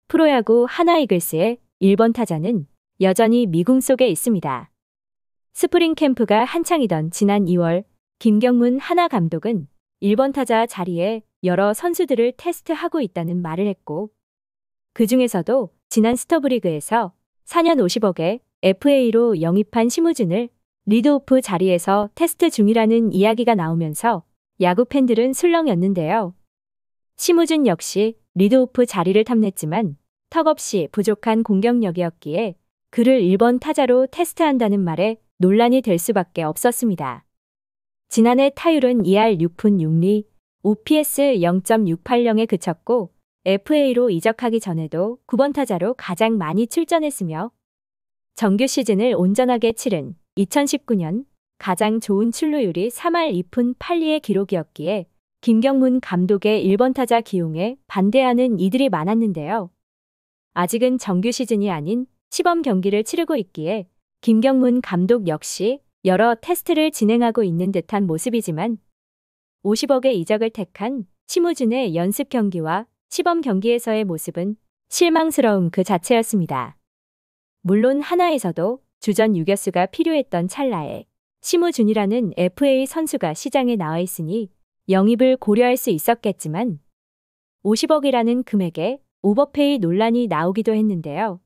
프로야구 하나이글스의 1번 타자는 여전히 미궁 속에 있습니다. 스프링 캠프가 한창이던 지난 2월, 김경문 하나 감독은 1번 타자 자리에 여러 선수들을 테스트하고 있다는 말을 했고, 그 중에서도 지난 스토브리그에서 4년 50억에 FA로 영입한 심우준을 리드오프 자리에서 테스트 중이라는 이야기가 나오면서 야구 팬들은 술렁였는데요. 심우준 역시 리드오프 자리를 탐냈지만 턱없이 부족한 공격력이었기에 그를 1번 타자로 테스트한다는 말에 논란이 될 수밖에 없었습니다. 지난해 타율은 2할 6푼 6리, OPS 0.680에 그쳤고 FA로 이적하기 전에도 9번 타자로 가장 많이 출전했으며 정규 시즌을 온전하게 치른 2019년 가장 좋은 출루율이 3할 2푼 8리의 기록이었기에 김경문 감독의 1번 타자 기용에 반대하는 이들이 많았는데요. 아직은 정규 시즌이 아닌 시범 경기를 치르고 있기에 김경문 감독 역시 여러 테스트를 진행하고 있는 듯한 모습이지만 50억의 이적을 택한 심우준의 연습 경기와 시범 경기에서의 모습은 실망스러움 그 자체였습니다. 물론 하나에서도 주전 유격수가 필요했던 찰나에 심우준이라는 FA 선수가 시장에 나와 있으니 영입을 고려할 수 있었겠지만 50억이라는 금액에 오버페이 논란이 나오기도 했는데요.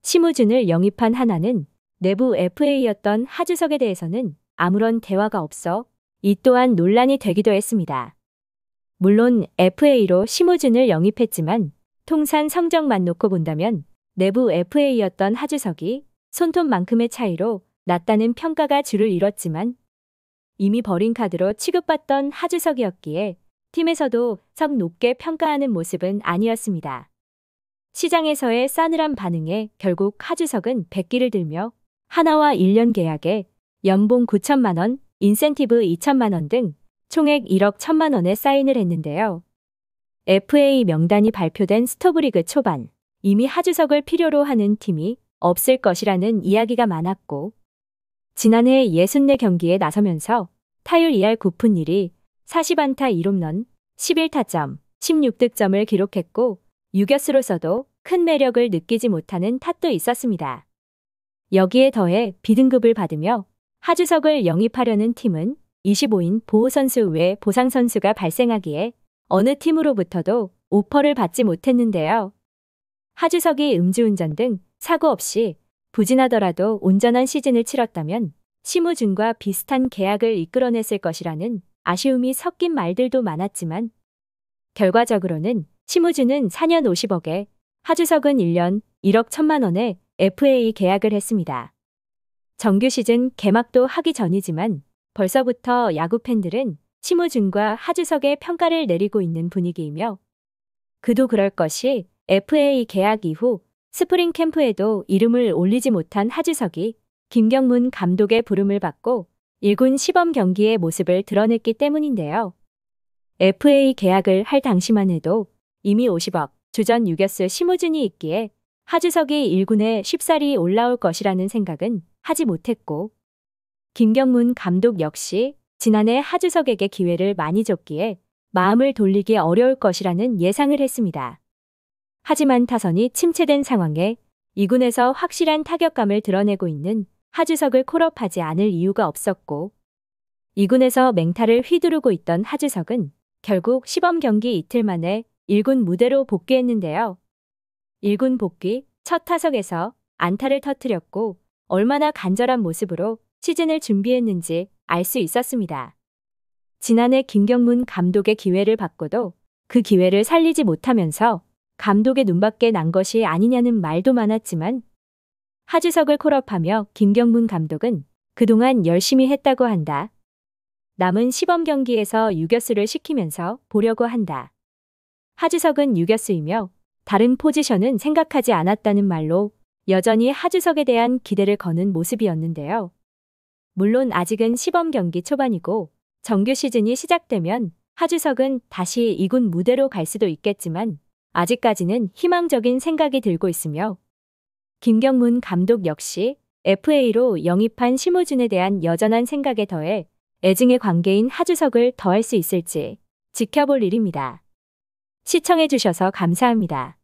심우준을 영입한 하나는 내부 FA였던 하주석에 대해서는 아무런 대화가 없어 이 또한 논란이 되기도 했습니다. 물론 FA로 심우준을 영입했지만 통산 성적만 놓고 본다면 내부 FA였던 하주석이 손톱만큼의 차이로 낮다는 평가가 주를 이뤘지만 이미 버린 카드로 취급받던 하주석이었기에 팀에서도 썩 높게 평가하는 모습은 아니었습니다. 시장에서의 싸늘한 반응에 결국 하주석은 백기를 들며 하나와 1년 계약에 연봉 9천만 원, 인센티브 2천만 원 등 총액 1억 1천만 원에 사인을 했는데요. FA 명단이 발표된 스토브리그 초반, 이미 하주석을 필요로 하는 팀이 없을 것이라는 이야기가 많았고, 지난해 64경기에 나서면서 타율 2할 9푼 1리, 40안타 1홈런, 11타점, 16득점을 기록했고 유격수로서도 큰 매력을 느끼지 못하는 탓도 있었습니다. 여기에 더해 B등급을 받으며 하주석을 영입하려는 팀은 25인 보호선수 외 보상선수가 발생하기에 어느 팀으로부터도 오퍼를 받지 못했는데요. 하주석이 음주운전 등 사고 없이 부진하더라도 온전한 시즌을 치렀다면 심우준과 비슷한 계약을 이끌어냈을 것이라는 아쉬움이 섞인 말들도 많았지만 결과적으로는 심우준은 4년 50억에 하주석은 1년 1억 1천만 원에 FA 계약을 했습니다. 정규 시즌 개막도 하기 전이지만 벌써부터 야구 팬들은 심우준과 하주석의 평가를 내리고 있는 분위기이며 그도 그럴 것이 FA 계약 이후 스프링 캠프에도 이름을 올리지 못한 하주석이 김경문 감독의 부름을 받고 1군 시범 경기의 모습을 드러냈기 때문인데요. FA 계약을 할 당시만 해도 이미 50억 주전 유격수 심우준이 있기에 하주석이 1군에 쉽사리 올라올 것이라는 생각은 하지 못했고 김경문 감독 역시 지난해 하주석에게 기회를 많이 줬기에 마음을 돌리기 어려울 것이라는 예상을 했습니다. 하지만 타선이 침체된 상황에 2군에서 확실한 타격감을 드러내고 있는 하주석을 콜업하지 않을 이유가 없었고 2군에서 맹타를 휘두르고 있던 하주석은 결국 시범 경기 이틀 만에 1군 무대로 복귀했는데요. 1군 복귀 첫 타석에서 안타를 터뜨렸고 얼마나 간절한 모습으로 시즌을 준비했는지 알 수 있었습니다. 지난해 김경문 감독의 기회를 받고도 그 기회를 살리지 못하면서 감독의 눈밖에 난 것이 아니냐는 말도 많았지만 하주석을 콜업하며 김경문 감독은 그동안 열심히 했다고 한다. 남은 시범 경기에서 유격수를 시키면서 보려고 한다. 하주석은 유격수이며 다른 포지션은 생각하지 않았다는 말로 여전히 하주석에 대한 기대를 거는 모습이었는데요. 물론 아직은 시범 경기 초반이고 정규 시즌이 시작되면 하주석은 다시 2군 무대로 갈 수도 있겠지만 아직까지는 희망적인 생각이 들고 있으며 김경문 감독 역시 FA로 영입한 심우준에 대한 여전한 생각에 더해 애증의 관계인 하주석을 더할 수 있을지 지켜볼 일입니다. 시청해주셔서 감사합니다.